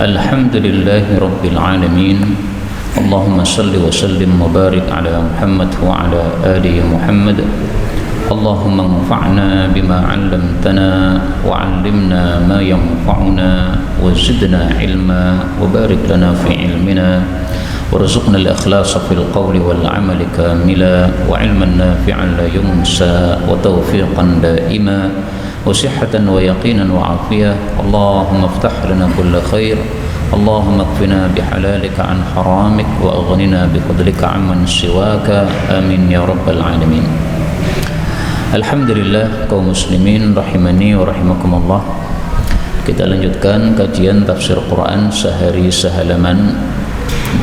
Alhamdulillahi Rabbil Alamin. Allahumma salli wa sallim wa barik ala Muhammad wa ala ali Muhammad. Allahumma anfa'na bima 'allamtana wa 'allimna ma yanfa'una wa zidna ilma wa barik lana fi ilmina warzuqna al-ikhlasa fil qawli wal 'amali kamila wa 'ilman nafi'an la yunsa wa tawfiqan daima وصحة ويقينا وعافية. اللهم افتح لنا كل خير. اللهم اكفنا بحلالك عن حرامك وأغننا بفضلك عمن سواك. آمين يا رب العالمين. Alhamdulillah kaum muslimin rahimani wa rahimakumullah. Kita lanjutkan kajian tafsir Quran sehari sehalaman,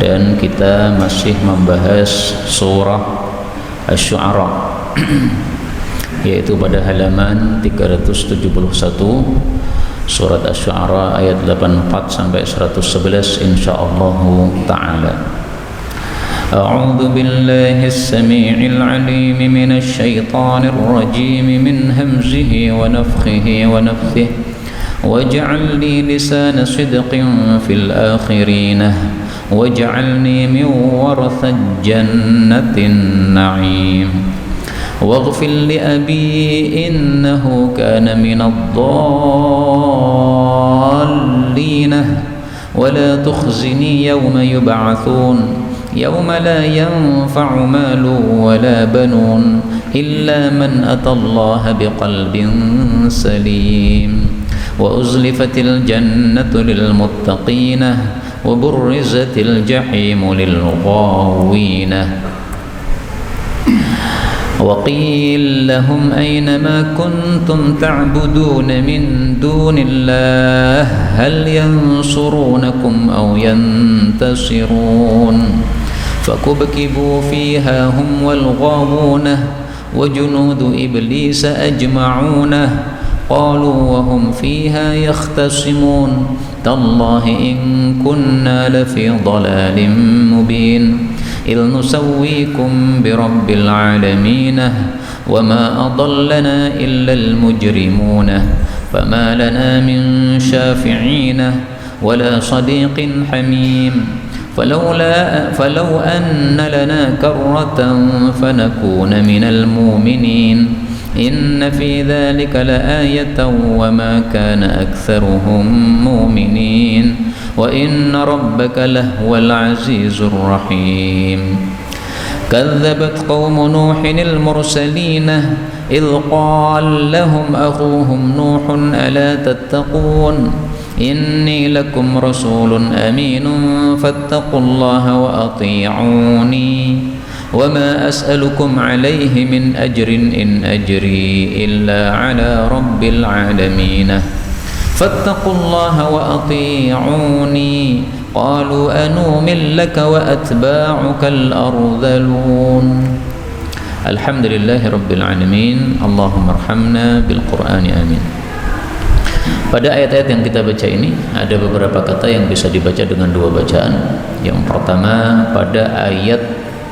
dan kita masih membahas surah Asy-Syu'ara, yaitu pada halaman 371 surat Asy-Syu'ara ayat 84 sampai 111 insyaallah taala. A'udzu billahi as-sami'il 'alim minasy syaithanir rajim min hamzihi wa nafthihi wa nafthihi waj'al li lisana sidqin fil akhirin waj'alni min warathati jannatin na'im واغفر لأبي إنه كان من الضالين ولا تخزني يوم يبعثون يوم لا ينفع مال ولا بنون إلا من أتى الله بقلب سليم وأزلفت الجنة للمتقين وبرزت الجحيم للغاوين وقيل لهم أين ما كنتم تعبدون من دون الله هل ينصرونكم أو ينتصرون فكبكبوا فيها هم والغاوون وجنود إبليس أجمعون قالوا وهم فيها يختصمون تالله إن كنا لفي ضلال مبين إذ نسويكم برب العالمين وما أضلنا إلا المجرمون فما لنا من شافعين ولا صديق حميم فلو أن لنا كرة فنكون من المؤمنين إن في ذلك لآية وما كان أكثرهم مؤمنين وإن ربك لهو العزيز الرحيم كذبت قوم نوح المرسلين إذ قال لهم أخوهم نوح ألا تتقون إني لكم رسول أمين فاتقوا الله وأطيعوني وما أسألكم عليه من أجر إن أجري إلا على رب العالمين فاتقوا الله وأطيعوني قالوا أنؤمن لك وأتباعك الأرذلون. Alhamdulillahi Rabbil Alamin. Allahumma arhamna bil Qur'ani amin. Pada ayat-ayat yang kita baca ini ada beberapa kata yang bisa dibaca dengan dua bacaan. Yang pertama pada ayat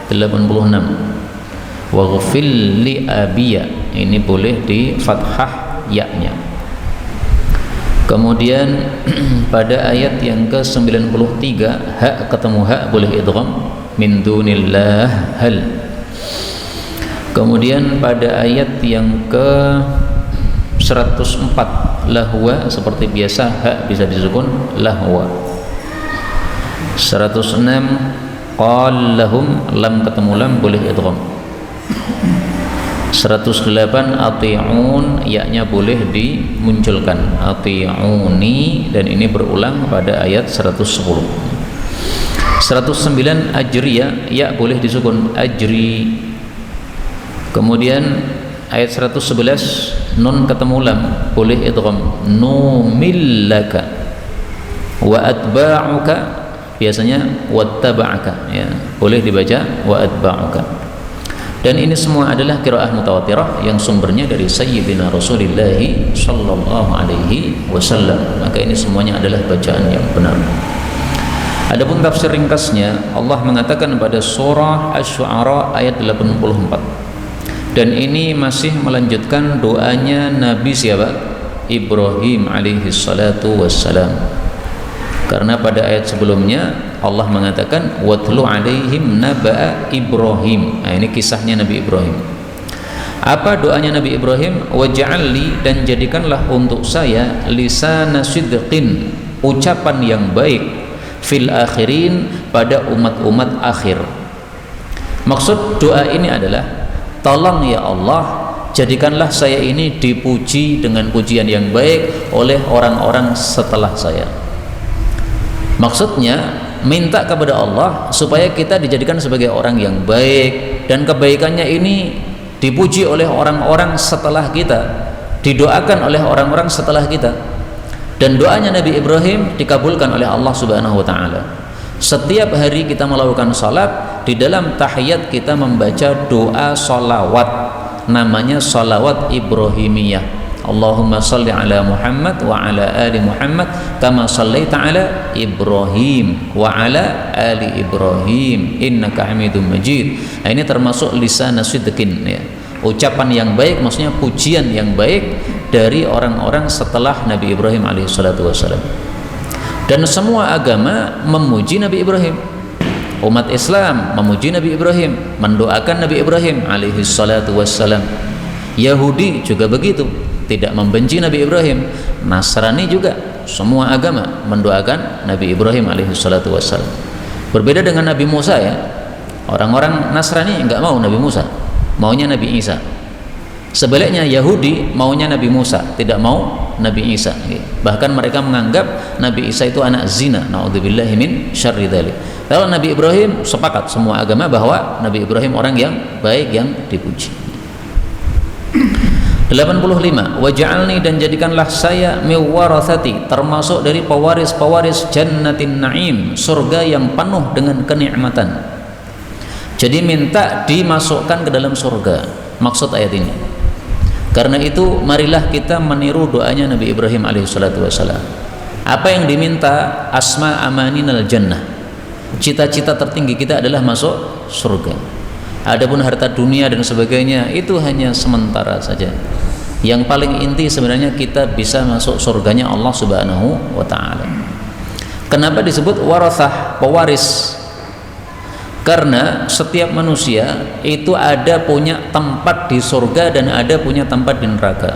86, waghfir li abiya, ini boleh di fathah ya-nya. Kemudian pada ayat yang ke-93 hak ketemu hak boleh idgham min dunillah hal. Kemudian pada ayat yang ke-104 lahwa, seperti biasa hak bisa disukun lahwa. 106 qal lahum, lam ketemu lam boleh idgham. 108 ati'un, ya-nya boleh dimunculkan ati'uni, dan ini berulang pada ayat 110. 109 ajriya, ya boleh disukun ajri. Kemudian ayat 111 nun ketemu lam boleh idgham numillaka wa atba'uka, biasanya wattaba'aka, ya boleh dibaca wa atba'uka. Dan ini semua adalah qiraah mutawatirah yang sumbernya dari Sayyidina Rasulullah sallallahu alaihi wasallam. Maka ini semuanya adalah bacaan yang benar. Adapun tafsir ringkasnya, Allah mengatakan pada surah Asy-Syu'ara ayat 84. Dan ini masih melanjutkan doanya Nabi siapa? Ibrahim alaihi salatu wassalam. Karena pada ayat sebelumnya Allah mengatakan watlu alaihim naba'a Ibrahim. Nah, ini kisahnya Nabi Ibrahim. Apa doanya Nabi Ibrahim? Waj'alli, dan jadikanlah untuk saya lisana sidqin, ucapan yang baik, fil akhirin, pada umat-umat akhir. Maksud doa ini adalah, tolong ya Allah, jadikanlah saya ini dipuji dengan pujian yang baik oleh orang-orang setelah saya. Maksudnya minta kepada Allah supaya kita dijadikan sebagai orang yang baik, dan kebaikannya ini dipuji oleh orang-orang setelah kita, didoakan oleh orang-orang setelah kita. Dan doanya Nabi Ibrahim dikabulkan oleh Allah Subhanahu wa taala. Setiap hari kita melakukan salat, di dalam tahiyat kita membaca doa salawat, namanya salawat Ibrahimiyah. Allahumma salli ala Muhammad wa ala ali Muhammad kama sallaita ala Ibrahim wa ala ali Ibrahim innaka Hamidum Majid. Nah, ini termasuk lisan sidqin ya. Ucapan yang baik, maksudnya pujian yang baik dari orang-orang setelah Nabi Ibrahim alaihissalatu wassalam. Dan semua agama memuji Nabi Ibrahim. Umat Islam memuji Nabi Ibrahim, mendoakan Nabi Ibrahim alaihissalatu wassalam. Yahudi juga begitu, tidak membenci Nabi Ibrahim. Nasrani juga, semua agama mendoakan Nabi Ibrahim alaihissalatu wassalam. Berbeda dengan Nabi Musa ya. Orang-orang Nasrani enggak mau Nabi Musa, maunya Nabi Isa. Sebaliknya Yahudi maunya Nabi Musa, tidak mau Nabi Isa. Bahkan mereka menganggap Nabi Isa itu anak zina. Na'udzubillahi min syarri dzalik. Kalau Nabi Ibrahim, sepakat semua agama bahwa Nabi Ibrahim orang yang baik, yang dipuji. 85. Waj'alni, dan jadikanlah saya miwarathati, termasuk dari pewaris-pewaris jannatin na'im, surga yang penuh dengan kenikmatan. Jadi minta dimasukkan ke dalam surga, maksud ayat ini. Karena itu marilah kita meniru doanya Nabi Ibrahim alaihissalatu wassalam. Apa yang diminta? Asma amaninal jannah, cita-cita tertinggi kita adalah masuk surga. Adapun harta dunia dan sebagainya itu hanya sementara saja. Yang paling inti sebenarnya kita bisa masuk surganya Allah Subhanahu wa taala. Kenapa disebut warathah, pewaris? Karena setiap manusia itu ada punya tempat di surga dan ada punya tempat di neraka.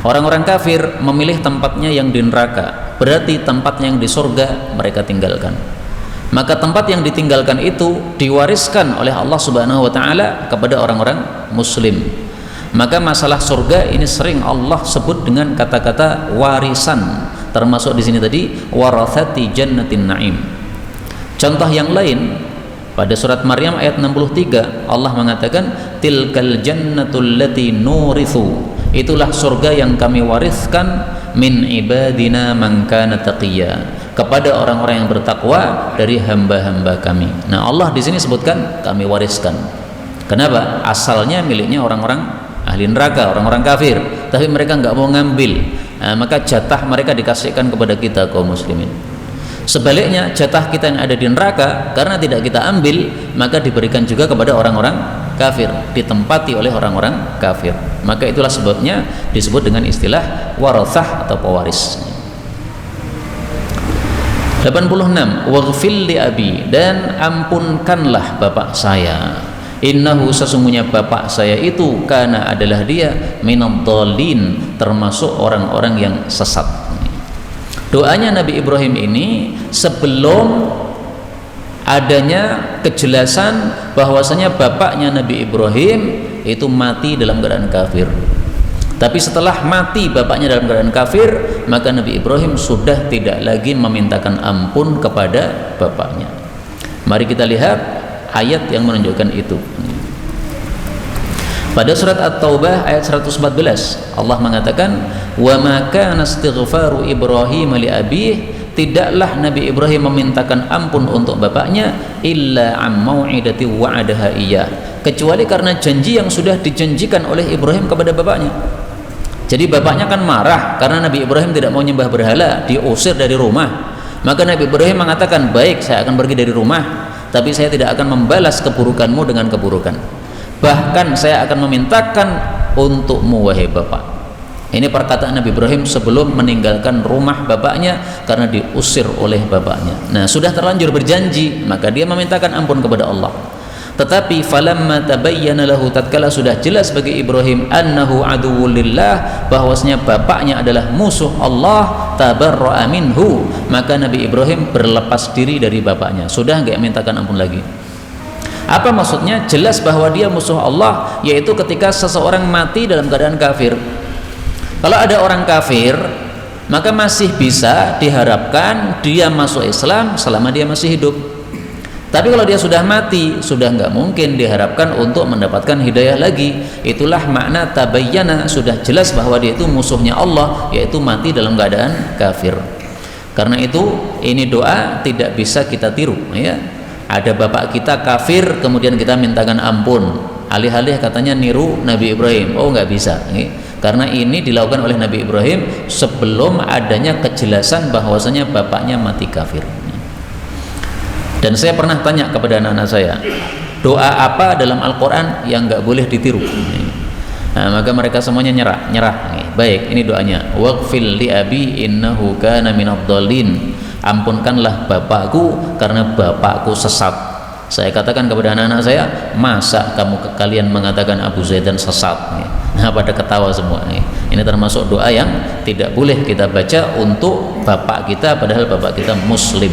Orang-orang kafir memilih tempatnya yang di neraka, berarti tempatnya yang di surga mereka tinggalkan. Maka tempat yang ditinggalkan itu diwariskan oleh Allah Subhanahu wa taala kepada orang-orang muslim. Maka masalah surga ini sering Allah sebut dengan kata-kata warisan, termasuk di sini tadi warathati jannatin na'im. Contoh yang lain pada surat Maryam ayat 63 Allah mengatakan tilkal jannatul lati nurithu, itulah surga yang kami wariskan min ibadina man kana taqiyya, kepada orang-orang yang bertakwa dari hamba-hamba kami. Nah, Allah di sini sebutkan kami wariskan. Kenapa? Asalnya miliknya orang-orang ahli neraka, orang-orang kafir, tapi mereka nggak mau ngambil. Nah, maka jatah mereka dikasihkan kepada kita kaum muslimin. Sebaliknya jatah kita yang ada di neraka karena tidak kita ambil, maka diberikan juga kepada orang-orang kafir, ditempati oleh orang-orang kafir. Maka itulah sebabnya disebut dengan istilah warathah atau pewaris. 86. Waghfir li abi, dan ampunkanlah bapak saya. Innahu, sesungguhnya bapak saya itu kana adalah dia minadhdallin, termasuk orang-orang yang sesat. Doanya Nabi Ibrahim ini sebelum adanya kejelasan bahwasanya bapaknya Nabi Ibrahim itu mati dalam keadaan kafir. Tapi setelah mati bapaknya dalam keadaan kafir, maka Nabi Ibrahim sudah tidak lagi memintakan ampun kepada bapaknya. Mari kita lihat ayat yang menunjukkan itu. Pada surat At-Taubah ayat 114 Allah mengatakan wa ma kana istighfaru Ibrahim li abih, tidaklah Nabi Ibrahim memintakan ampun untuk bapaknya illa am mau'idati wa'adaha iyyah, kecuali karena janji yang sudah dijanjikan oleh Ibrahim kepada bapaknya. Jadi bapaknya kan marah karena Nabi Ibrahim tidak mau nyembah berhala, diusir dari rumah. Maka Nabi Ibrahim mengatakan, baik, saya akan pergi dari rumah, tapi saya tidak akan membalas keburukanmu dengan keburukan. Bahkan saya akan memintakan untukmu wahai bapak. Ini perkataan Nabi Ibrahim sebelum meninggalkan rumah bapaknya karena diusir oleh bapaknya. Nah, sudah terlanjur berjanji, maka dia memintakan ampun kepada Allah. Tetapi falamma tabayyana lahu, tatkala sudah jelas bagi Ibrahim annahu aduwwul lillah, bahwasanya bapaknya adalah musuh Allah, tabarra'a minhu, maka Nabi Ibrahim berlepas diri dari bapaknya, sudah enggak mintakan ampun lagi. Apa maksudnya? Jelas bahwa dia musuh Allah, yaitu ketika seseorang mati dalam keadaan kafir. Kalau ada orang kafir, maka masih bisa diharapkan dia masuk Islam selama dia masih hidup. Tapi kalau dia sudah mati, sudah nggak mungkin diharapkan untuk mendapatkan hidayah lagi. Itulah makna tabayyana, sudah jelas bahwa dia itu musuhnya Allah, yaitu mati dalam keadaan kafir. Karena itu ini doa tidak bisa kita tiru, ya. Ada bapak kita kafir, kemudian kita mintakan ampun, alih-alih katanya niru Nabi Ibrahim. Oh, nggak bisa, ya. Karena ini dilakukan oleh Nabi Ibrahim sebelum adanya kejelasan bahwasanya bapaknya mati kafir. Dan saya pernah tanya kepada anak-anak saya, doa apa dalam Al-Quran yang nggak boleh ditiru? Nah, maka mereka semuanya nyerah. Baik, ini doanya. Waghfir li abi innahu kana minadh dhalin. Ampunkanlah bapakku karena bapakku sesat. Saya katakan kepada anak-anak saya, masa kalian mengatakan Abu Zaidan sesat? Nah, pada ketawa semua. Ini termasuk doa yang tidak boleh kita baca untuk bapak kita, padahal bapak kita muslim.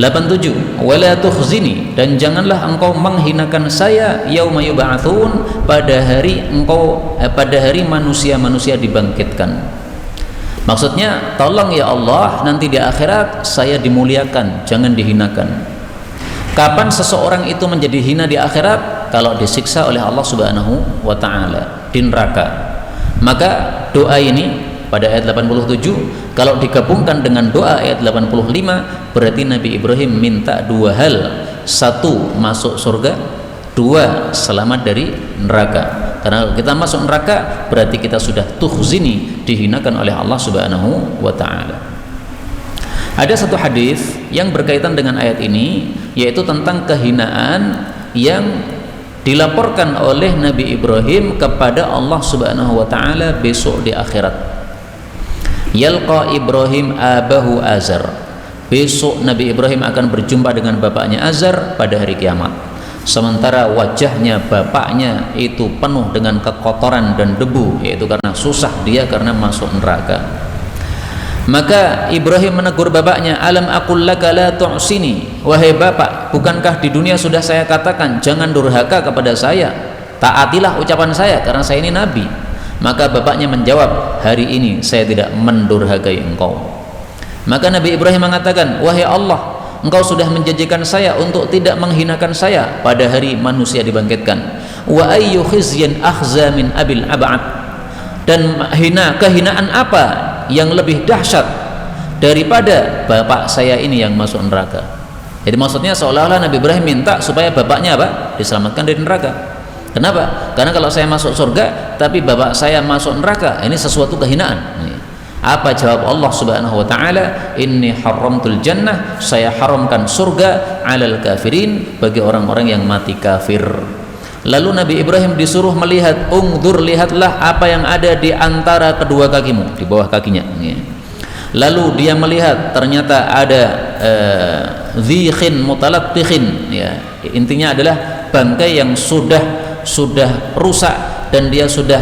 87. Wala tukhzini, dan janganlah engkau menghinakan saya yauma yub'atsun, pada hari manusia-manusia dibangkitkan. Maksudnya, tolong ya Allah, nanti di akhirat saya dimuliakan, jangan dihinakan. Kapan seseorang itu menjadi hina di akhirat? Kalau disiksa oleh Allah Subhanahu wa taala di neraka. Maka doa ini pada ayat 87 kalau digabungkan dengan doa ayat 85, berarti Nabi Ibrahim minta dua hal: satu, masuk surga; dua, selamat dari neraka. Karena kita masuk neraka berarti kita sudah tukhzini, dihinakan oleh Allah Subhanahu wa taala. Ada satu hadis yang berkaitan dengan ayat ini, yaitu tentang kehinaan yang dilaporkan oleh Nabi Ibrahim kepada Allah Subhanahu wa taala besok di akhirat. Yalqa Ibrahim abahu Azar. Besok Nabi Ibrahim akan berjumpa dengan bapaknya Azar pada hari kiamat. Sementara wajahnya bapaknya itu penuh dengan kekotoran dan debu, yaitu karena susah dia karena masuk neraka. Maka Ibrahim menegur bapaknya, alam aqul laka la tu'sini, wahai bapak, bukankah di dunia sudah saya katakan jangan durhaka kepada saya, taatilah ucapan saya karena saya ini nabi. Maka bapaknya menjawab, hari ini saya tidak mendurhakai engkau. Maka Nabi Ibrahim mengatakan, wahai Allah, engkau sudah menjanjikan saya untuk tidak menghinakan saya pada hari manusia dibangkitkan. Wa ayyu khizyan akhza min abil ab'ad, dan kehinaan apa yang lebih dahsyat daripada bapak saya ini yang masuk neraka. Jadi maksudnya seolah-olah Nabi Ibrahim minta supaya bapaknya apa? Diselamatkan dari neraka. Kenapa? Karena kalau saya masuk surga tapi bapak saya masuk neraka, ini sesuatu kehinaan. Apa jawab Allah Subhanahu wa taala? Inni haramtul jannah, saya haramkan surga alal kafirin, bagi orang-orang yang mati kafir. Lalu Nabi Ibrahim disuruh melihat, ungdur, lihatlah apa yang ada di antara kedua kakimu, di bawah kakinya. Lalu dia melihat ternyata ada dzikhin mutalattikhin, ya. Intinya adalah bangkai yang sudah rusak dan dia sudah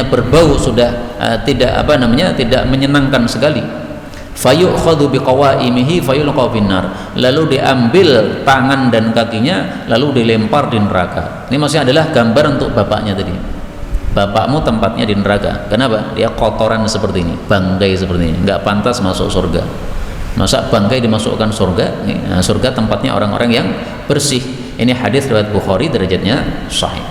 berbau, sudah tidak menyenangkan sekali. Fayu'khadhu biqawaimihi fayulqa finnar, lalu diambil tangan dan kakinya lalu dilempar di neraka. Ini maksudnya adalah gambar untuk bapaknya tadi. Bapakmu tempatnya di neraka. Kenapa? Dia kotoran seperti ini, bangkai seperti ini, nggak pantas masuk surga. Masa bangkai dimasukkan surga? Nah, surga tempatnya orang-orang yang bersih. Ini hadis riwayat Bukhari, derajatnya sahih.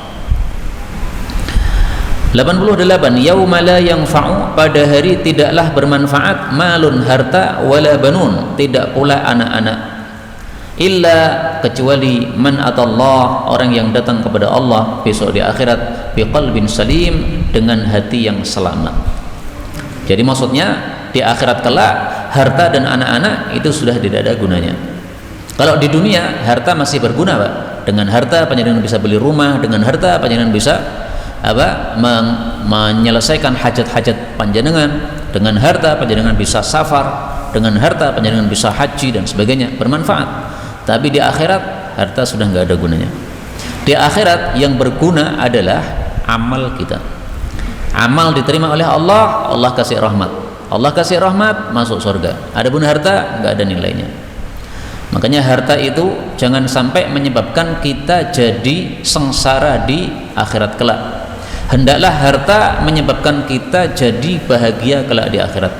88. Yauma la yanfa'u, pada hari tidaklah bermanfaat malun, harta, wala banun, tidak pula anak-anak, illa, kecuali man atallah, orang yang datang kepada Allah besok di akhirat biqalbin salim, dengan hati yang selamat. Jadi maksudnya di akhirat kelak harta dan anak-anak itu sudah tidak ada gunanya. Kalau di dunia harta masih berguna, Pak. Dengan harta panjenengan bisa beli rumah, dengan harta panjenengan bisa menyelesaikan hajat-hajat panjenengan dengan harta, panjenengan bisa safar dengan harta, panjenengan bisa haji dan sebagainya, bermanfaat. Tapi di akhirat harta sudah nggak ada gunanya. Di akhirat yang berguna adalah amal kita. Amal diterima oleh Allah, Allah kasih rahmat. Allah kasih rahmat, masuk surga. Adapun harta nggak ada nilainya. Makanya harta itu jangan sampai menyebabkan kita jadi sengsara di akhirat kelak. Hendaklah harta menyebabkan kita jadi bahagia kelak di akhirat.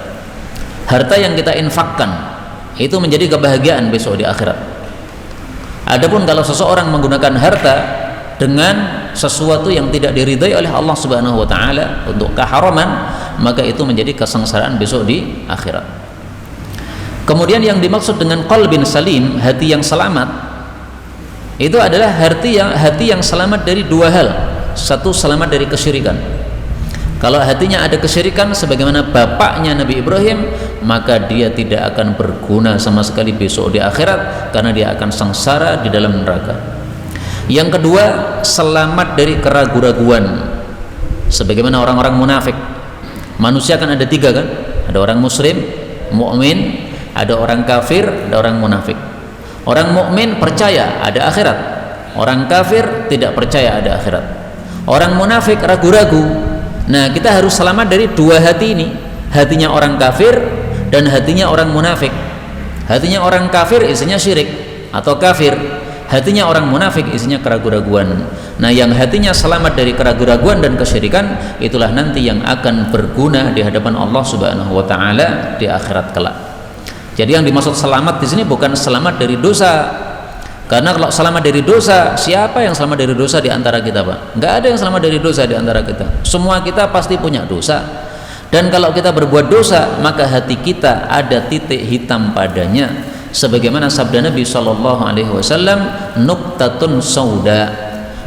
Harta yang kita infakkan itu menjadi kebahagiaan besok di akhirat. Adapun kalau seseorang menggunakan harta dengan sesuatu yang tidak diridhai oleh Allah Subhanahu wa taala untuk keharaman, maka itu menjadi kesengsaraan besok di akhirat. Kemudian yang dimaksud dengan qalbin salim, hati yang selamat, itu adalah hati yang selamat dari dua hal. Satu, selamat dari kesyirikan. Kalau hatinya ada kesyirikan sebagaimana bapaknya Nabi Ibrahim, maka dia tidak akan berguna sama sekali besok di akhirat, karena dia akan sengsara di dalam neraka. Yang kedua, selamat dari keraguan-raguan sebagaimana orang-orang munafik. Manusia kan ada tiga kan, ada orang muslim, mukmin, ada orang kafir, ada orang munafik. Orang mukmin percaya ada akhirat, orang kafir tidak percaya ada akhirat, orang munafik ragu-ragu. Nah, kita harus selamat dari dua hati ini, hatinya orang kafir dan hatinya orang munafik. Hatinya orang kafir isinya syirik atau kafir, hatinya orang munafik isinya keraguan-raguan. Nah, yang hatinya selamat dari keraguan-raguan dan kesyirikan, itulah nanti yang akan berguna di hadapan Allah Subhanahu wa taala di akhirat kelak. Jadi yang dimaksud selamat di sini bukan selamat dari dosa. Karena kalau selamat dari dosa, siapa yang selamat dari dosa di antara kita, Pak? Nggak ada yang selamat dari dosa di antara kita. Semua kita pasti punya dosa. Dan kalau kita berbuat dosa, maka hati kita ada titik hitam padanya. Sebagaimana sabda Nabi SAW, nuktatun sauda.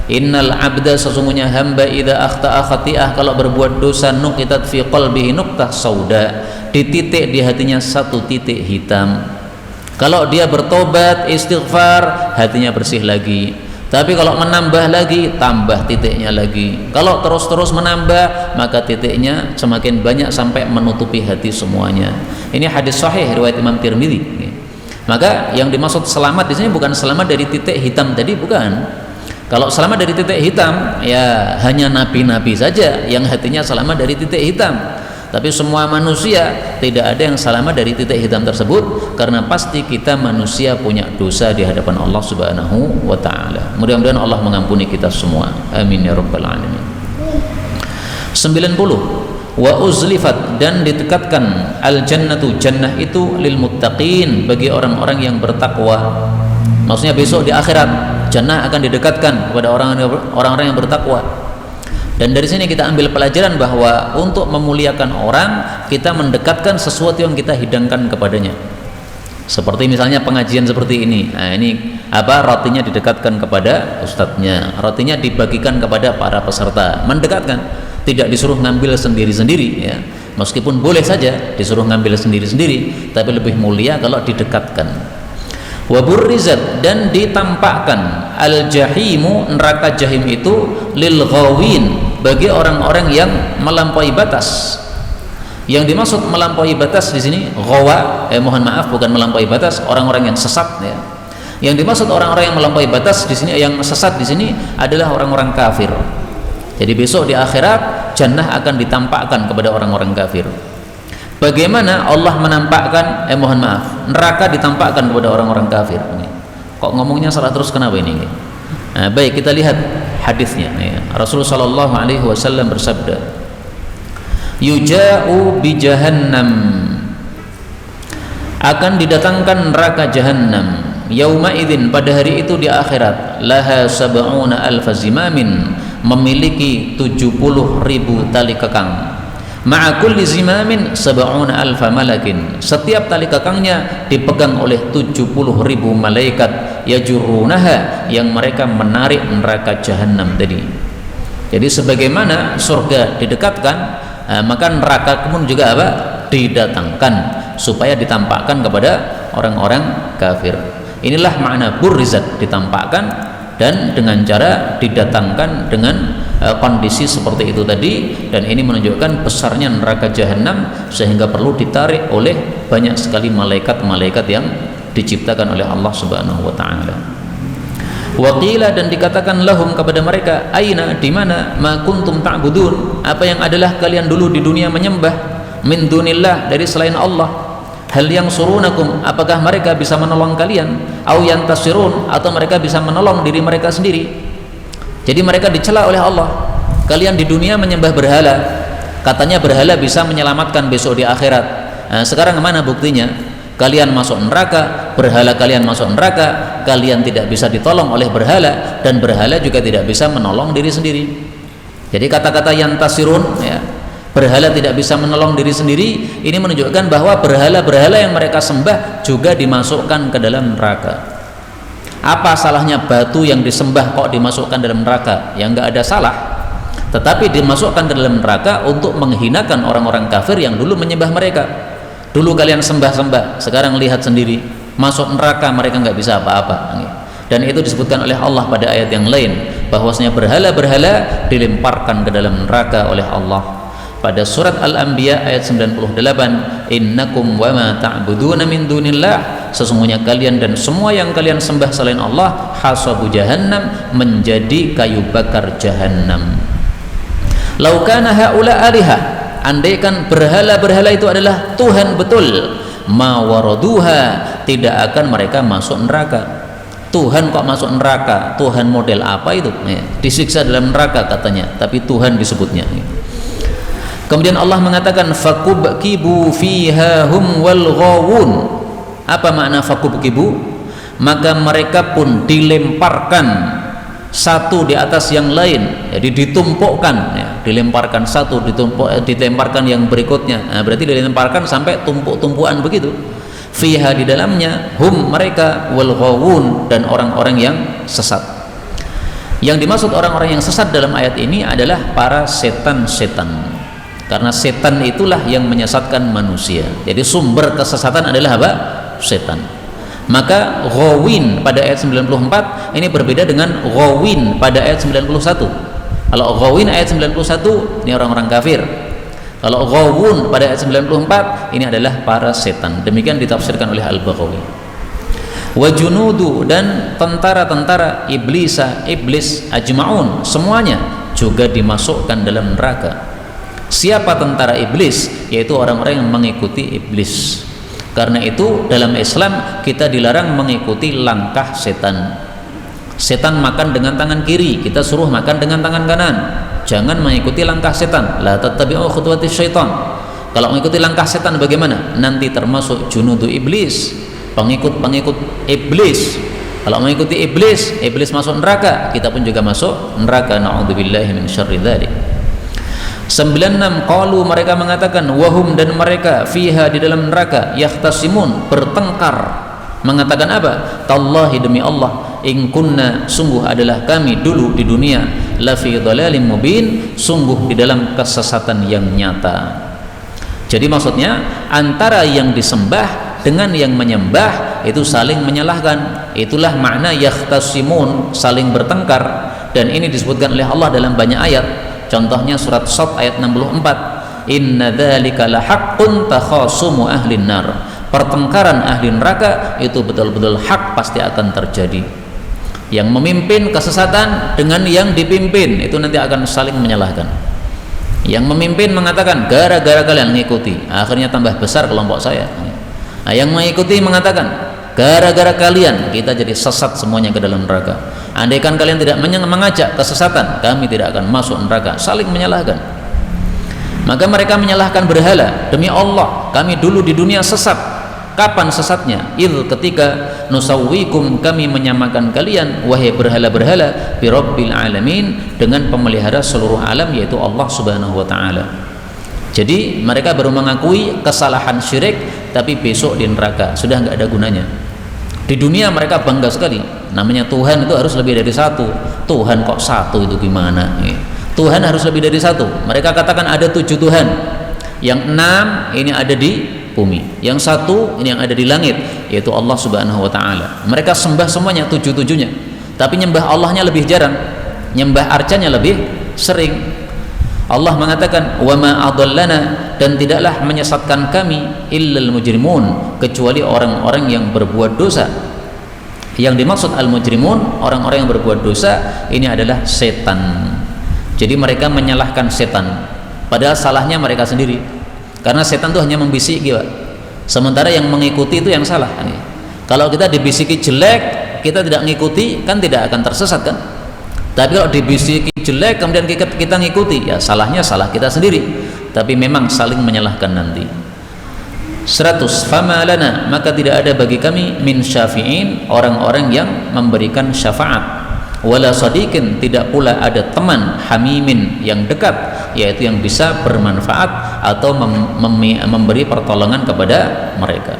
Innal abda, sesungguhnya hamba, idza akhta'a khati'ah, kalau berbuat dosa, nuqitat fi qalbihi nuqtah sauda. Di titik di hatinya satu titik hitam. Kalau dia bertobat, istighfar, hatinya bersih lagi. Tapi kalau menambah lagi, tambah titiknya lagi. Kalau terus-terus menambah, maka titiknya semakin banyak sampai menutupi hati semuanya. Ini hadis sahih riwayat Imam Tirmidzi. Maka yang dimaksud selamat di sini bukan selamat dari titik hitam tadi, bukan. Kalau selamat dari titik hitam, ya hanya nabi-nabi saja yang hatinya selamat dari titik hitam. Tapi semua manusia tidak ada yang selamat dari titik hitam tersebut, karena pasti kita manusia punya dosa di hadapan Allah Subhanahu wa taala. Mudah-mudahan Allah mengampuni kita semua. Amin ya rabbal alamin. 90. Wa uzlifat, dan ditekatkan al jannatu, jannah itu lil muttaqin, bagi orang-orang yang bertakwa. Maksudnya besok di akhirat jannah akan didekatkan kepada orang-orang yang bertakwa. Dan dari sini kita ambil pelajaran bahwa untuk memuliakan orang, kita mendekatkan sesuatu yang kita hidangkan kepadanya. Seperti misalnya pengajian seperti ini. Nah, ini rotinya didekatkan kepada ustadznya, rotinya dibagikan kepada para peserta, mendekatkan, tidak disuruh ngambil sendiri-sendiri ya. Meskipun boleh saja disuruh ngambil sendiri-sendiri, tapi lebih mulia kalau didekatkan. Wa burrizat, dan ditampakkan al jahimu, neraka jahim itu lil ghawin, bagi orang-orang yang melampaui batas. Yang dimaksud melampaui batas di sini ghawa, mohon maaf, bukan melampaui batas, orang-orang yang sesat ya. Yang dimaksud orang-orang yang melampaui batas di sini, yang sesat di sini adalah orang-orang kafir. Jadi besok di akhirat jannah akan ditampakkan kepada orang-orang kafir. Bagaimana Allah menampakkan, mohon maaf, neraka ditampakkan kepada orang-orang kafir? Kok ngomongnya salah terus, kenapa ini? Nah, baik, kita lihat hadisnya ya. Rasulullah sallallahu alaihi wasallam bersabda, yuja'u bi jahannam, akan didatangkan neraka jahannam, yauma idzin, pada hari itu di akhirat, laha sab'una alfa zimamin, memiliki 70.000 tali kekang. Ma'a kulli zimamin sab'una alfa malakin, setiap tali kekangnya dipegang oleh 70.000 malaikat, yajurunaha, yang mereka menarik neraka jahannam tadi. Jadi sebagaimana surga didekatkan, maka neraka pun juga didatangkan supaya ditampakkan kepada orang-orang kafir. Inilah makna burrizat, ditampakkan dan dengan cara didatangkan dengan kondisi seperti itu tadi. Dan ini menunjukkan besarnya neraka jahanam sehingga perlu ditarik oleh banyak sekali malaikat-malaikat yang diciptakan oleh Allah Subhanahu wa taala. Waqila, dan dikatakan lahum kepada mereka, aina, di mana, ma kuntum ta'budun, apa yang adalah kalian dulu di dunia menyembah, min dunillah, dari selain Allah. Hal yang surunakum, apakah mereka bisa menolong kalian, au yantasirun, atau mereka bisa menolong diri mereka sendiri. Jadi mereka dicela oleh Allah, kalian di dunia menyembah berhala, katanya berhala bisa menyelamatkan besok di akhirat. Nah, sekarang mana buktinya? Kalian masuk neraka, berhala kalian masuk neraka, kalian tidak bisa ditolong oleh berhala, dan berhala juga tidak bisa menolong diri sendiri. Jadi kata-kata yantasirun, ya, berhala tidak bisa menolong diri sendiri, ini menunjukkan bahwa berhala-berhala yang mereka sembah juga dimasukkan ke dalam neraka. Apa salahnya batu yang disembah kok dimasukkan dalam neraka? Ya nggak ada salah, tetapi dimasukkan ke dalam neraka untuk menghinakan orang-orang kafir yang dulu menyembah mereka. Dulu kalian sembah-sembah, sekarang lihat sendiri, masuk neraka mereka nggak bisa apa-apa. Dan itu disebutkan oleh Allah pada ayat yang lain, bahwasanya berhala-berhala dilemparkan ke dalam neraka oleh Allah. Pada surat Al-Anbiya ayat 98, innakum wa ma ta'buduna min dunillah, sesungguhnya kalian dan semua yang kalian sembah selain Allah, hasabu jahannam, menjadi kayu bakar jahannam. Lau kana haula alihah, andaikan berhala-berhala itu adalah Tuhan betul, ma waraduha, tidak akan mereka masuk neraka. Tuhan kok masuk neraka? Tuhan model apa itu? Disiksa dalam neraka katanya, tapi Tuhan disebutnya. Kemudian Allah mengatakan fakubkibu fiha hum wal ghawun. Apa makna fakubkibu? Maka mereka pun dilemparkan satu di atas yang lain, jadi ditumpukkan, ya, dilemparkan satu, dilemparkan yang berikutnya. Nah, berarti dilemparkan sampai tumpuk-tumpukan begitu. Fiha, di dalamnya, hum, mereka, wal ghawun, dan orang-orang yang sesat. Yang dimaksud orang-orang yang sesat dalam ayat ini adalah para setan-setan, karena setan itulah yang menyesatkan manusia. Jadi sumber kesesatan adalah apa? Setan. Maka ghawin pada ayat 94 ini berbeda dengan ghawin pada ayat 91. Kalau ghawin ayat 91 ini orang-orang kafir. Kalau ghawun pada ayat 94 ini adalah para setan. Demikian ditafsirkan oleh Al-Baghawi. Wa junudu, dan tentara-tentara iblis ajma'un, semuanya juga dimasukkan dalam neraka. Siapa tentara iblis? Yaitu orang-orang yang mengikuti iblis. Karena itu dalam Islam kita dilarang mengikuti langkah setan. Setan makan dengan tangan kiri, kita suruh makan dengan tangan kanan. Jangan mengikuti langkah setan. La tattabi'u khutuwatis syaitan. Kalau mengikuti langkah setan bagaimana? Nanti termasuk junudu iblis, pengikut-pengikut iblis. Kalau mengikuti iblis, iblis masuk neraka, kita pun juga masuk neraka. Na'udzubillahi min syarri dzalik. 96, qalu, mereka mengatakan, wahum, dan mereka, fiha, di dalam neraka, yahtasimun, bertengkar, mengatakan apa? Tallahi, demi Allah, in kunna, sungguh adalah kami dulu di dunia, lafi dhalalim mubin, sungguh di dalam kesesatan yang nyata. Jadi maksudnya antara yang disembah dengan yang menyembah itu saling menyalahkan. Itulah makna yahtasimun, saling bertengkar. Dan ini disebutkan oleh Allah dalam banyak ayat. Contohnya surat Shad ayat 64, inna dzalika lahaqqun takhasumu ahlin nar. Pertengkaran ahli neraka itu betul-betul hak, pasti akan terjadi. Yang memimpin kesesatan dengan yang dipimpin itu nanti akan saling menyalahkan. Yang memimpin mengatakan gara-gara kalian mengikuti, akhirnya tambah besar kelompok saya. Nah, yang mengikuti mengatakan gara-gara kalian kita jadi sesat semuanya ke dalam neraka. Andaikan kalian tidak mengajak kesesatan, kami tidak akan masuk neraka. Saling menyalahkan. Maka mereka menyalahkan berhala. Demi Allah, kami dulu di dunia sesat. Kapan sesatnya? Ketika nusawwikum, kami menyamakan kalian, wahai berhala-berhala, bi rabbil alamin, dengan pemelihara seluruh alam, yaitu Allah Subhanahu wa taala. Jadi mereka baru mengakui kesalahan syirik, tapi besok di neraka sudah nggak ada gunanya. Di dunia mereka bangga sekali, namanya Tuhan itu harus lebih dari satu. Tuhan kok satu, itu gimana? Tuhan harus lebih dari satu. Mereka katakan ada 7 Tuhan, yang 6 ini ada di bumi, yang 1 ini yang ada di langit, yaitu Allah Subhanahu wa taala. Mereka sembah semuanya 7-7-nya, tapi nyembah Allahnya lebih jarang, nyembah arcanya lebih sering. Allah mengatakan wa ma adallana, dan tidaklah menyesatkan kami illal mujrimun, kecuali orang-orang yang berbuat dosa. Yang dimaksud al-mujrimun, orang-orang yang berbuat dosa, ini adalah setan. Jadi mereka menyalahkan setan, padahal salahnya mereka sendiri, karena setan itu hanya membisiki, Pak. Sementara yang mengikuti itu yang salah. Kalau kita dibisiki jelek, kita tidak ngikuti, kan tidak akan tersesat, kan? Tapi kalau dibisiki jelek kemudian kita ngikuti, ya salahnya salah kita sendiri. Tapi memang saling menyalahkan nanti. 100 fama lana, maka tidak ada bagi kami min syafi'in, orang-orang yang memberikan syafaat, wala sadiqin, tidak pula ada teman, hamimin, yang dekat, yaitu yang bisa bermanfaat atau memberi pertolongan kepada mereka.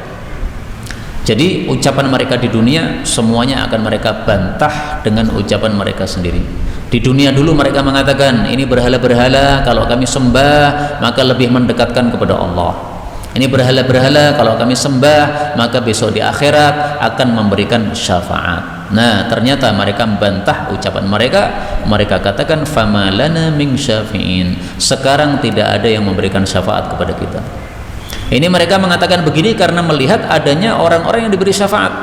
Jadi ucapan mereka di dunia semuanya akan mereka bantah dengan ucapan mereka sendiri. Di dunia dulu mereka mengatakan, ini berhala-berhala, kalau kami sembah maka lebih mendekatkan kepada Allah. Ini berhala-berhala, kalau kami sembah maka besok di akhirat akan memberikan syafaat. Nah, ternyata mereka membantah ucapan mereka. Mereka katakan fama lana min syafi'in, sekarang tidak ada yang memberikan syafaat kepada kita. Ini mereka mengatakan begini karena melihat adanya orang-orang yang diberi syafaat,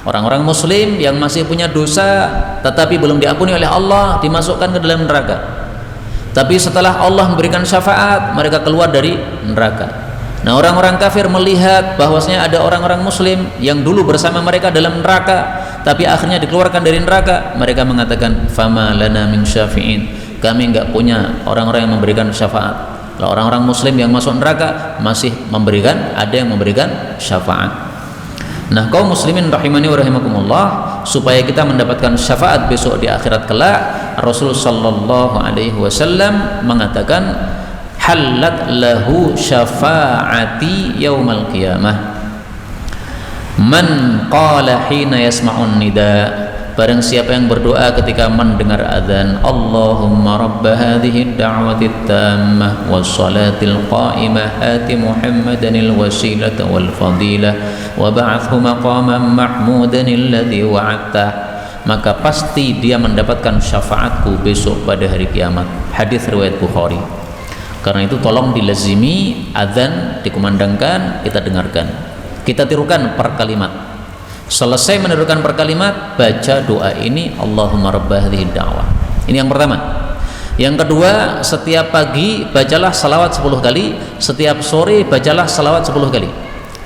orang-orang muslim yang masih punya dosa tetapi belum diampuni oleh Allah, dimasukkan ke dalam neraka. Tapi setelah Allah memberikan syafaat, mereka keluar dari neraka. Nah, orang-orang kafir melihat bahwasanya ada orang-orang muslim yang dulu bersama mereka dalam neraka tapi akhirnya dikeluarkan dari neraka. Mereka mengatakan fama lana min syafi'in, kami enggak punya orang-orang yang memberikan syafaat. Orang-orang muslim yang masuk neraka masih memberikan, ada yang memberikan syafaat. Nah, kaum muslimin rahimani wa rahimakumullah, supaya kita mendapatkan syafaat besok di akhirat kelak, Rasul sallallahu alaihi wasallam mengatakan halat lahu syafaati yaumal qiyamah man qala hina yasma'un nida, barang siapa yang berdoa ketika mendengar adzan, Allahumma rabba hadhihi ad-da'wati at-tammah was-salatil qa'imah ati Muhammadanil wasilata wal fadilah wa ba'athhu maqaman mahmudan alladhi wa'adtah, maka pasti dia mendapatkan syafaatku besok pada hari kiamat. Hadis riwayat Bukhari. Karena itu tolong dilazimi, adzan dikumandangkan, kita dengarkan, kita tirukan per kalimat. Selesai menirukan per kalimat, baca doa ini, Allahumma rabba hadhihi da'wah. Ini yang pertama. Yang kedua, setiap pagi bacalah salawat 10 kali, setiap sore bacalah salawat 10 kali.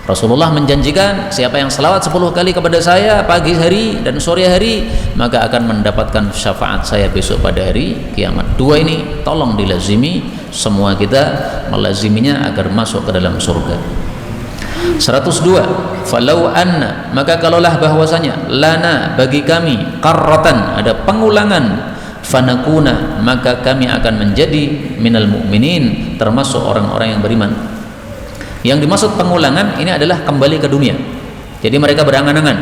Rasulullah menjanjikan, siapa yang salawat 10 kali kepada saya pagi hari dan sore hari, maka akan mendapatkan syafaat saya besok pada hari kiamat. Dua ini tolong dilazimi, semua kita melaziminya agar masuk ke dalam surga. 102 falau anna, maka kalaulah bahwasanya lana, bagi kami, qarratan, ada pengulangan, fanakuna, maka kami akan menjadi minal mu'minin, termasuk orang-orang yang beriman. Yang dimaksud pengulangan ini adalah kembali ke dunia. Jadi mereka berangan-angan,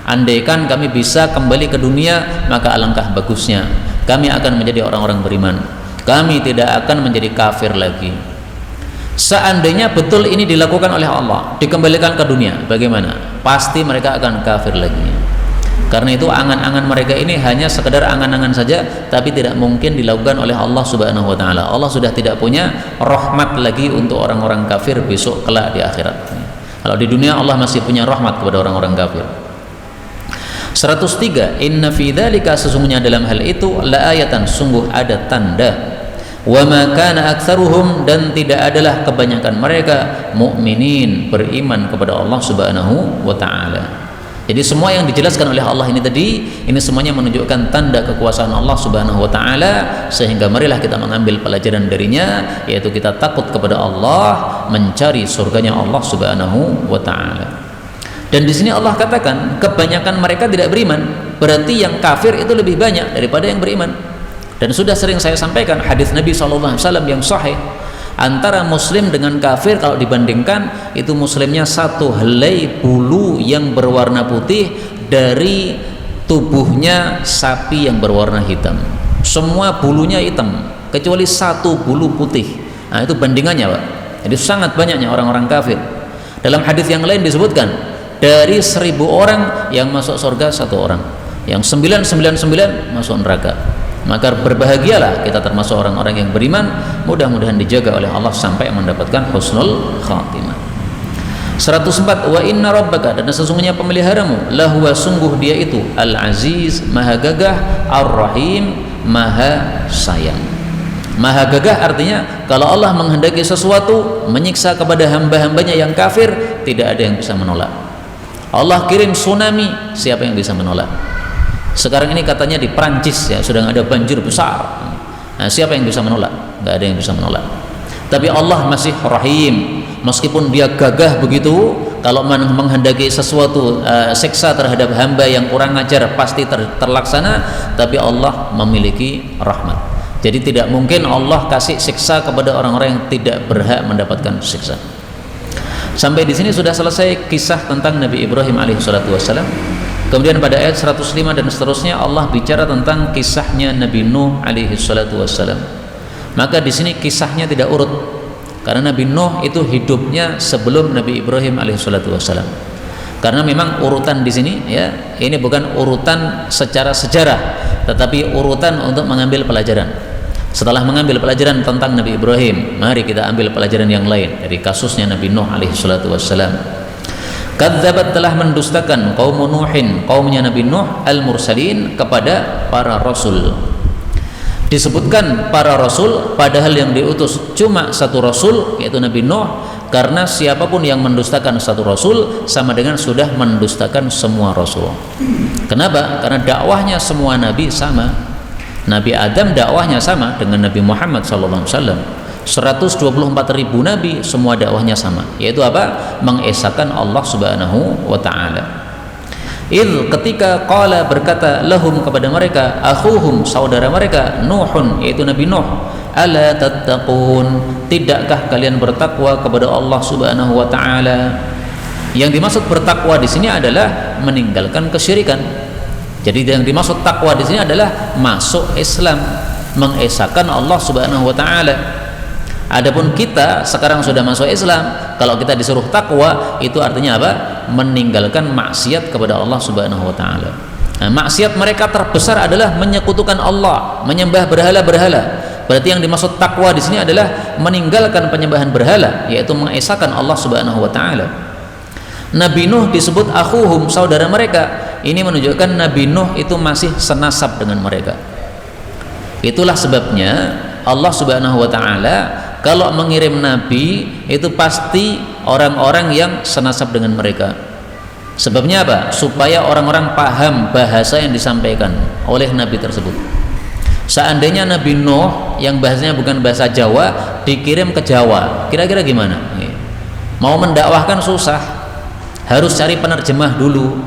andaikan kami bisa kembali ke dunia maka alangkah bagusnya, kami akan menjadi orang-orang beriman, kami tidak akan menjadi kafir lagi. Seandainya betul ini dilakukan oleh Allah, dikembalikan ke dunia, bagaimana? Pasti mereka akan kafir lagi. Karena itu angan-angan mereka ini hanya sekedar angan-angan saja, tapi tidak mungkin dilakukan oleh Allah Subhanahu wa taala. Allah sudah tidak punya rahmat lagi untuk orang-orang kafir besok kelak di akhirat. Kalau di dunia Allah masih punya rahmat kepada orang-orang kafir. 103 inna fi dzalika, sesungguhnya dalam hal itu, la ayatan, sungguh ada tanda. Wa ma kana aktsaruhum, dan tidak adalah kebanyakan mereka mukminin, beriman kepada Allah Subhanahu wa taala. Jadi semua yang dijelaskan oleh Allah ini tadi, ini semuanya menunjukkan tanda kekuasaan Allah Subhanahu wa taala, sehingga marilah kita mengambil pelajaran darinya, yaitu kita takut kepada Allah, mencari surganya Allah Subhanahu wa taala. Dan di sini Allah katakan kebanyakan mereka tidak beriman, berarti yang kafir itu lebih banyak daripada yang beriman. Dan sudah sering saya sampaikan hadis Nabi SAW yang sahih, antara muslim dengan kafir kalau dibandingkan, itu muslimnya satu helai bulu yang berwarna putih dari tubuhnya sapi yang berwarna hitam. Semua bulunya hitam kecuali satu bulu putih. Nah, itu bandingannya, Pak. Jadi sangat banyaknya orang-orang kafir. Dalam hadis yang lain disebutkan, dari 1000 orang yang masuk surga 1 orang. Yang 999 masuk neraka. Maka berbahagialah kita termasuk orang-orang yang beriman, mudah-mudahan dijaga oleh Allah sampai mendapatkan husnul khatimah. 104 wa inna rabbaka, dan sesungguhnya pemeliharamu, lahuwa, sungguh dia itu al-aziz, maha gagah, ar-rahim, maha sayang. Maha gagah artinya kalau Allah menghendaki sesuatu menyiksa kepada hamba-hambanya yang kafir, tidak ada yang bisa menolak. Allah kirim tsunami, siapa yang bisa menolak? Sekarang ini katanya di Prancis ya sedang ada banjir besar. Nah, siapa yang bisa menolak? Nggak ada yang bisa menolak. Tapi Allah masih rahim, meskipun dia gagah begitu, kalau menghendaki sesuatu siksa terhadap hamba yang kurang ajar pasti terlaksana, tapi Allah memiliki rahmat. Jadi tidak mungkin Allah kasih siksa kepada orang-orang yang tidak berhak mendapatkan siksa. Sampai di sini sudah selesai kisah tentang Nabi Ibrahim alaihissalatu wassalam. Kemudian pada ayat 105 dan seterusnya Allah bicara tentang kisahnya Nabi Nuh alaihissalatu wassalam. Maka di sini kisahnya tidak urut, karena Nabi Nuh itu hidupnya sebelum Nabi Ibrahim alaihissalatu wassalam. Karena memang urutan di sini ya, ini bukan urutan secara sejarah, tetapi urutan untuk mengambil pelajaran. Setelah mengambil pelajaran tentang Nabi Ibrahim, mari kita ambil pelajaran yang lain dari kasusnya Nabi Nuh alaihissalatu wassalam. Kadzabat, telah mendustakan kaum Nuhin, kaumnya Nabi Nuh, al-mursalin, kepada para rasul. Disebutkan para rasul padahal yang diutus cuma satu rasul, yaitu Nabi Nuh, karena siapapun yang mendustakan satu rasul sama dengan sudah mendustakan semua rasul. Kenapa? Karena dakwahnya semua nabi sama. Nabi Adam dakwahnya sama dengan Nabi Muhammad SAW. 124.000 nabi semua dakwahnya sama, yaitu apa? Mengesahkan Allah Subhanahu wa ta'ala. Ketika qala, berkata, lahum, kepada mereka, akhuhum, saudara mereka, Nuhun, yaitu Nabi Nuh, ala tattaqun, tidakkah kalian bertakwa kepada Allah Subhanahu wa ta'ala? Yang dimaksud bertakwa di sini adalah meninggalkan kesyirikan. Jadi yang dimaksud takwa di sini adalah masuk Islam, mengesahkan Allah Subhanahu wa ta'ala. Adapun kita sekarang sudah masuk Islam, kalau kita disuruh takwa, itu artinya apa? Meninggalkan maksiat kepada Allah Subhanahu wa ta'ala. Nah, maksiat mereka terbesar adalah menyekutukan Allah, menyembah berhala-berhala. Berarti yang dimaksud takwa di sini adalah meninggalkan penyembahan berhala, yaitu mengesahkan Allah Subhanahu wa ta'ala. Nabi Nuh disebut akhuhum, saudara mereka. Ini menunjukkan Nabi Nuh itu masih senasab dengan mereka. Itulah sebabnya Allah Subhanahu wa ta'ala kalau mengirim nabi itu pasti orang-orang yang senasab dengan mereka. Sebabnya apa? Supaya orang-orang paham bahasa yang disampaikan oleh nabi tersebut. Seandainya Nabi Nuh yang bahasanya bukan bahasa Jawa dikirim ke Jawa, kira-kira gimana? Mau mendakwahkan susah, harus cari penerjemah dulu.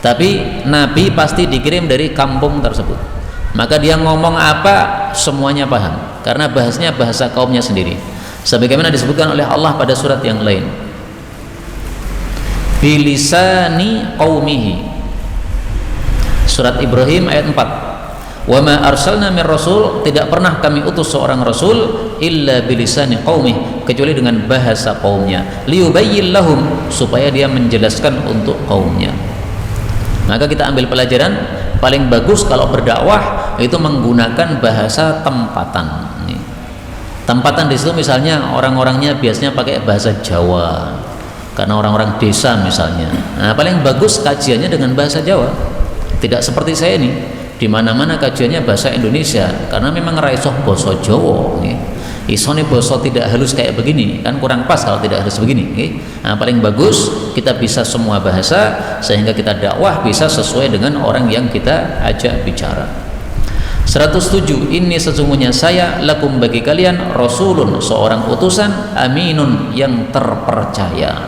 Tapi nabi pasti dikirim dari kampung tersebut, maka dia ngomong apa semuanya paham, karena bahasanya bahasa kaumnya sendiri, sebagaimana disebutkan oleh Allah pada surat yang lain, bilisani qaumihi, surat Ibrahim ayat 4, wa ma arsalna min rasul, tidak pernah kami utus seorang rasul illa bilisani qaumih, kecuali dengan bahasa kaumnya, liyubayyin lahum, supaya dia menjelaskan untuk kaumnya. Maka kita ambil pelajaran, paling bagus kalau berdakwah itu menggunakan bahasa tempatan. Tempatan di situ misalnya orang-orangnya biasanya pakai bahasa Jawa, karena orang-orang desa misalnya. Nah, paling bagus kajiannya dengan bahasa Jawa. Tidak seperti saya nih, di mana-mana kajiannya bahasa Indonesia, karena memang raisoh basa Jawa. Isone basa tidak halus kayak begini, kan kurang pas kalau tidak halus begini. Nah, paling bagus kita bisa semua bahasa, sehingga kita dakwah bisa sesuai dengan orang yang kita ajak bicara. 107, ini sesungguhnya saya lakum, bagi kalian, rasulun, seorang utusan, aminun, yang terpercaya.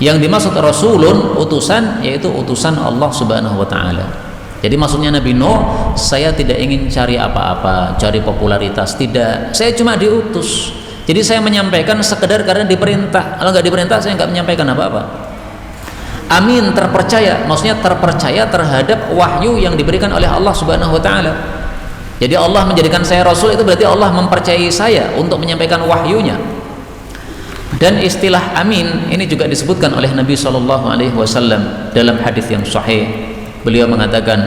Yang dimaksud rasulun, utusan, yaitu utusan Allah Subhanahu wa ta'ala. Jadi maksudnya Nabi Nuh, saya tidak ingin cari apa-apa, cari popularitas, tidak. Saya cuma diutus. Jadi saya menyampaikan sekedar karena diperintah. Kalau nggak diperintah, saya nggak menyampaikan apa-apa. Amin, terpercaya, maksudnya terpercaya terhadap wahyu yang diberikan oleh Allah Subhanahu wa ta'ala. Jadi Allah menjadikan saya rasul, itu berarti Allah mempercayai saya untuk menyampaikan wahyunya. Dan istilah amin ini juga disebutkan oleh Nabi SAW dalam hadis yang sahih. Beliau mengatakan,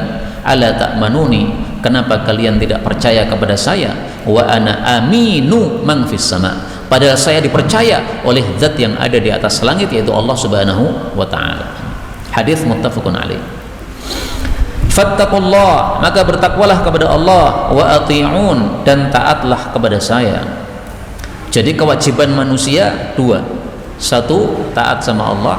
ala ta'manuni, kenapa kalian tidak percaya kepada saya? Wa ana aminu man fis sama, padahal saya dipercaya oleh zat yang ada di atas langit, yaitu Allah Subhanahu wa ta'ala. Hadis muttafaqun alaih. Fattaqullah, maka bertakwalah kepada Allah, wa ati'un, dan taatlah kepada saya. Jadi kewajiban manusia dua. Satu, taat sama Allah,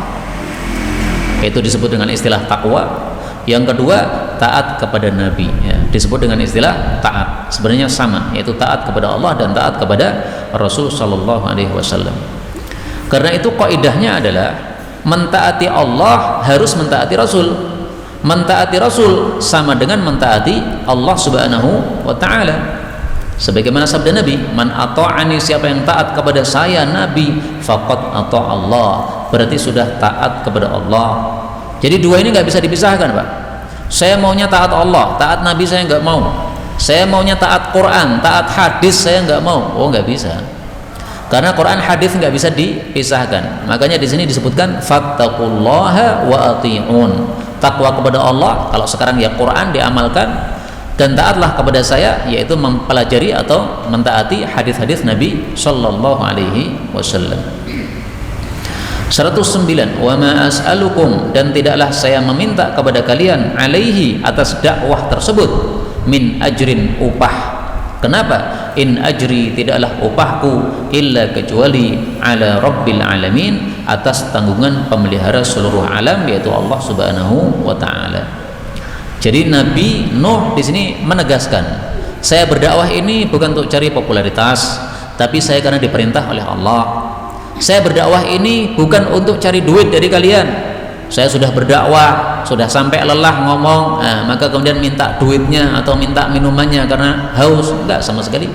itu disebut dengan istilah takwa. Yang kedua, taat kepada Nabi, ya, disebut dengan istilah taat. Sebenarnya sama, yaitu taat kepada Allah dan taat kepada Rasul sallallahu alaihi wasallam. Karena itu kaidahnya adalah mentaati Allah harus mentaati Rasul. Mentaati Rasul sama dengan mentaati Allah Subhanahu wa ta'ala. Sebagaimana sabda Nabi, man ata'ani, siapa yang taat kepada saya Nabi, faqad ata' Allah, berarti sudah taat kepada Allah. Jadi dua ini nggak bisa dipisahkan, Pak. Saya maunya taat Allah, taat Nabi saya nggak mau. Saya maunya taat Quran, taat hadis saya nggak mau. Oh, nggak bisa. Karena Quran hadis nggak bisa dipisahkan. Makanya di sini disebutkan fattaqullaha wa ati'un. Takwa kepada Allah, kalau sekarang ya Quran diamalkan, dan taatlah kepada saya, yaitu mempelajari atau mentaati hadis-hadis Nabi sallallahu alaihi wasallam. 109, wa ma as'alukum, dan tidaklah saya meminta kepada kalian alaihi, atas dakwah tersebut, min ajrin, upah. Kenapa? In ajri, tidaklah upahku, illa, kecuali, ala rabbil alamin, atas tanggungan pemelihara seluruh alam, yaitu Allah Subhanahu wa ta'ala. Jadi Nabi Nuh di sini menegaskan, saya berdakwah ini bukan untuk cari popularitas, tapi saya karena diperintah oleh Allah. Saya berdakwah ini bukan untuk cari duit dari kalian. Saya sudah berdakwah, sudah sampai lelah ngomong, maka kemudian minta duitnya atau minta minumannya karena haus, enggak sama sekali.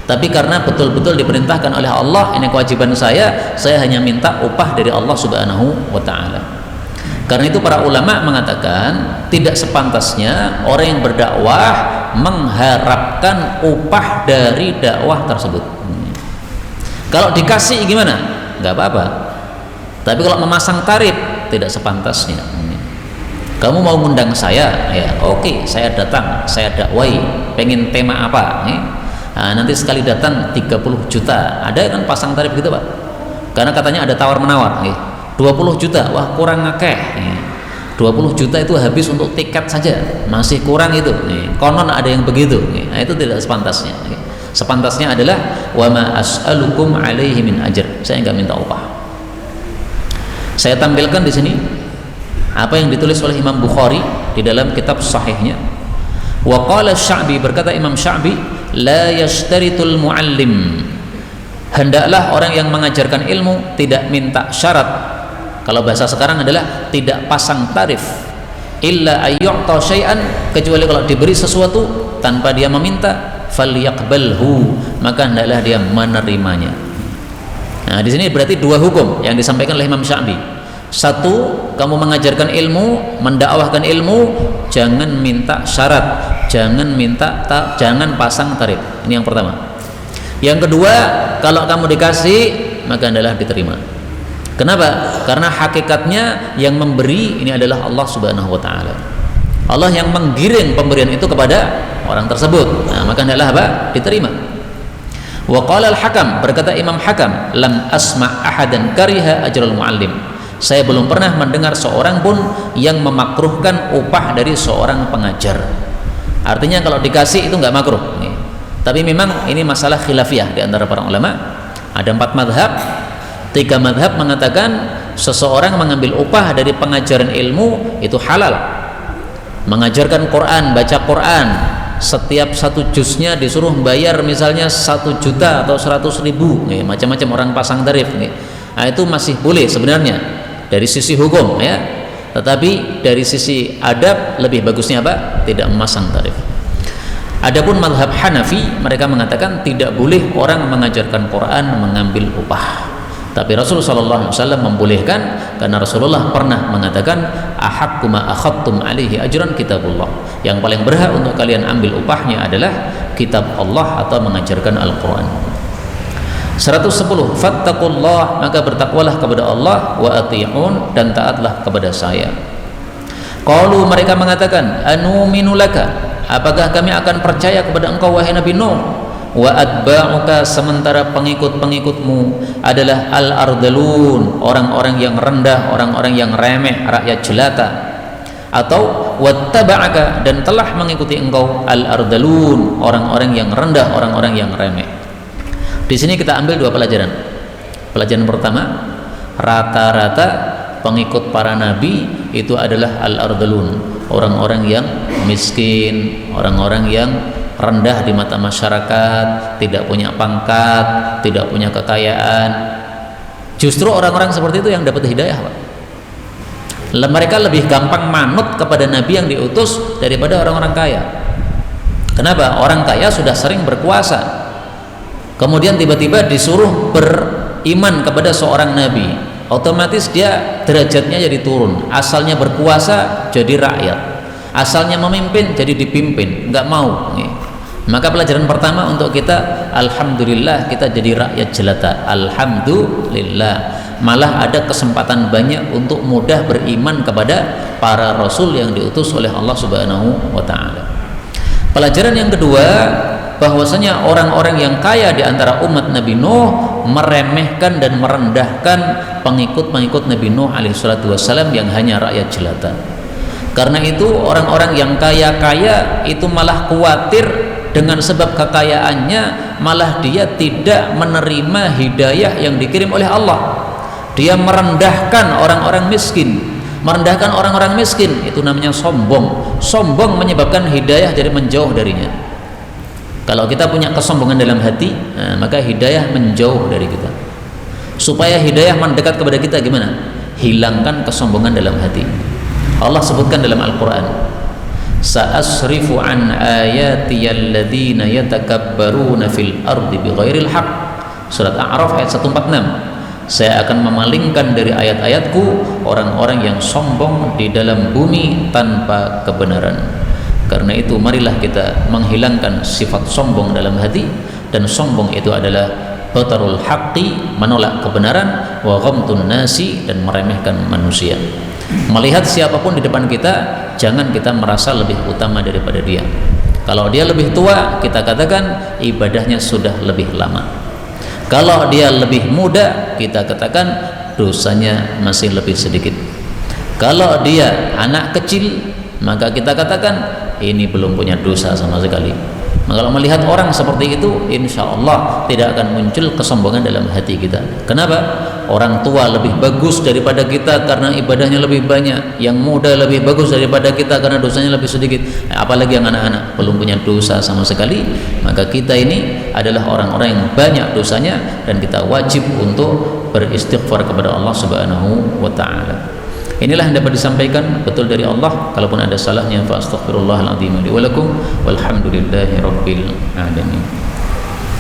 Tapi karena betul-betul diperintahkan oleh Allah, ini kewajiban saya hanya minta upah dari Allah Subhanahu wa ta'ala. Karena itu para ulama mengatakan tidak sepantasnya orang yang berdakwah mengharapkan upah dari dakwah tersebut. Kalau dikasih gimana? Enggak apa-apa. Tapi kalau memasang tarif, tidak sepantasnya. Kamu mau ngundang saya, ya oke, saya datang, saya dakwai, pengen tema apa, nanti sekali datang 30 juta. Ada kan pasang tarif gitu, Pak? Karena katanya ada tawar menawar, 20 juta, wah kurang ngakeh. 20 juta itu habis untuk tiket saja, masih kurang itu. Konon ada yang begitu. Nah, itu tidak sepantasnya. Sepantasnya adalah wa ma as'alukum alaihi min ajr. Saya enggak minta upah. Saya tampilkan di sini apa yang ditulis oleh Imam Bukhari di dalam kitab sahihnya. Wa qala Sya'bi, berkata Imam Sya'bi, la yashtaritul muallim, hendaklah orang yang mengajarkan ilmu tidak minta syarat. Kalau bahasa sekarang adalah tidak pasang tarif. Illa ayyu'ta syai'an, kecuali kalau diberi sesuatu tanpa dia meminta, falyaqbalhu, maka hendaklah dia menerimanya. Nah, di sini berarti dua hukum yang disampaikan oleh Imam Sya'bi. Satu, kamu mengajarkan ilmu, mendakwahkan ilmu, jangan minta syarat, jangan pasang tarif. Ini yang pertama. Yang kedua, kalau kamu dikasih, maka hendaklah diterima. Kenapa? Karena hakikatnya yang memberi ini adalah Allah Subhanahu wa ta'ala. Allah yang menggiring pemberian itu kepada orang tersebut. Nah, maka hendaklah apa? Diterima. Wa qala al-Hakam, berkata Imam Hakam, lam asma' ahadan kariha ajral muallim, saya belum pernah mendengar seorang pun yang memakruhkan upah dari seorang pengajar. Artinya kalau dikasih itu enggak makruh. Tapi memang ini masalah khilafiyah di antara para ulama. Ada 4 madhab. 3 madhab mengatakan seseorang mengambil upah dari pengajaran ilmu itu halal. Mengajarkan Quran, baca Quran, setiap 1 juznya disuruh bayar misalnya 1 juta atau 100.000, macam-macam orang pasang tarif. Nah, itu masih boleh sebenarnya dari sisi hukum, ya. Tetapi dari sisi adab lebih bagusnya apa? Tidak memasang tarif. Adapun mazhab Hanafi, mereka mengatakan tidak boleh orang mengajarkan Quran mengambil upah. Tapi Rasulullah SAW membolehkan, karena Rasulullah pernah mengatakan ahaqqu ma akhadtum alaihi ajran kitabullah, yang paling berhak untuk kalian ambil upahnya adalah kitab Allah atau mengajarkan Al-Quran. 110, fattaqullah, maka bertakwalah kepada Allah, wa ati'un, dan taatlah kepada saya. Qalu, mereka mengatakan, anuminu laka, apakah kami akan percaya kepada engkau wahai Nabi Nuh, wa atba'uka, sementara pengikut-pengikutmu adalah al-ardalun, orang-orang yang rendah, orang-orang yang remeh, rakyat jelata. Atau wattaba'aka, dan telah mengikuti engkau al-ardalun, orang-orang yang rendah, orang-orang yang remeh. Di sini kita ambil dua pelajaran. Pelajaran pertama, rata-rata pengikut para nabi itu adalah al-ardalun, orang-orang yang miskin, orang-orang yang rendah di mata masyarakat, tidak punya pangkat, tidak punya kekayaan. Justru orang-orang seperti itu yang dapat hidayah, Pak. Mereka lebih gampang manut kepada nabi yang diutus daripada orang-orang kaya. Kenapa? Orang kaya sudah sering berkuasa, kemudian tiba-tiba disuruh beriman kepada seorang nabi, otomatis dia derajatnya jadi turun. Asalnya berkuasa jadi rakyat, asalnya memimpin jadi dipimpin, nggak mau. Maka pelajaran pertama untuk kita, alhamdulillah kita jadi rakyat jelata, alhamdulillah. Malah ada kesempatan banyak untuk mudah beriman kepada para rasul yang diutus oleh Allah Subhanahu wa taala. Pelajaran yang kedua, bahwasanya orang-orang yang kaya di antara umat Nabi Nuh meremehkan dan merendahkan pengikut-pengikut Nabi Nuh alaihi salatu wassalam yang hanya rakyat jelata. Karena itu orang-orang yang kaya-kaya itu malah khawatir dengan sebab kekayaannya, malah dia tidak menerima hidayah yang dikirim oleh Allah. Dia merendahkan orang-orang miskin. Merendahkan orang-orang miskin itu namanya sombong. Sombong menyebabkan hidayah jadi menjauh darinya. Kalau kita punya kesombongan dalam hati, maka hidayah menjauh dari kita. Supaya hidayah mendekat kepada kita gimana? Hilangkan kesombongan dalam hati. Allah sebutkan dalam Al-Quran, sa'asrifu an ayati alladhina yatakabbaruna fil ardi bighairil haq. Surat A'raf ayat 146. Saya akan memalingkan dari ayat-ayatku orang-orang yang sombong di dalam bumi tanpa kebenaran. Karena itu marilah kita menghilangkan sifat sombong dalam hati. Dan sombong itu adalah batarul haqqi, menolak kebenaran, wa ghamtun nasi, dan meremehkan manusia. Melihat siapapun di depan kita, jangan kita merasa lebih utama daripada dia. Kalau dia lebih tua, kita katakan ibadahnya sudah lebih lama. Kalau dia lebih muda, kita katakan dosanya masih lebih sedikit. Kalau dia anak kecil, maka kita katakan ini belum punya dosa sama sekali. Maka kalau melihat orang seperti itu, insya Allah tidak akan muncul kesombongan dalam hati kita. Kenapa? Orang tua lebih bagus daripada kita karena ibadahnya lebih banyak. Yang muda lebih bagus daripada kita karena dosanya lebih sedikit. Apalagi yang anak-anak belum punya dosa sama sekali. Maka kita ini adalah orang-orang yang banyak dosanya, dan kita wajib untuk beristighfar kepada Allah Subhanahu wa ta'ala. Inilah yang dapat disampaikan, betul dari Allah. Kalaupun ada salahnya, fa astaghfirullahal azim li wa lakum, walhamdulillahi rabbil alamin.